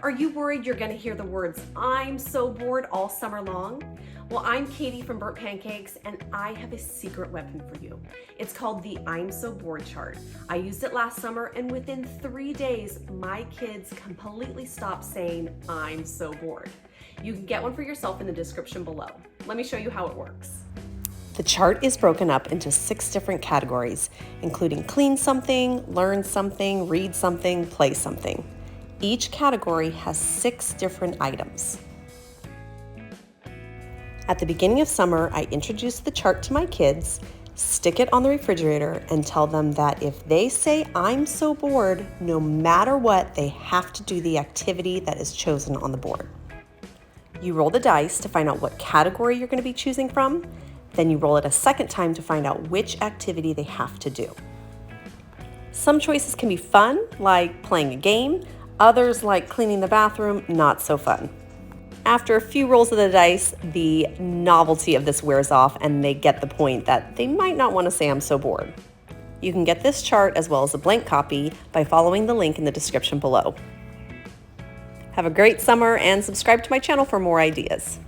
Are you worried you're going to hear the words, "I'm so bored" all summer long? Well, I'm Katie from Burnt Pancakes, and I have a secret weapon for you. It's called the I'm So Bored chart. I used it last summer, and within 3 days, my kids completely stopped saying, "I'm so bored." You can get one for yourself in the description below. Let me show you how it works. The chart is broken up into 6 different categories, including clean something, learn something, read something, play something. Each category has 6 different items. At the beginning of summer, I introduce the chart to my kids, stick it on the refrigerator, and tell them that if they say "I'm so bored," no matter what, they have to do the activity that is chosen on the board. You roll the dice to find out what category you're going to be choosing from. Then you roll it a second time to find out which activity they have to do. Some choices can be fun, like playing a game. Others, like cleaning the bathroom, not so fun. After a few rolls of the dice, the novelty of this wears off and they get the point that they might not want to say "I'm so bored." You can get this chart as well as a blank copy by following the link in the description below. Have a great summer and subscribe to my channel for more ideas.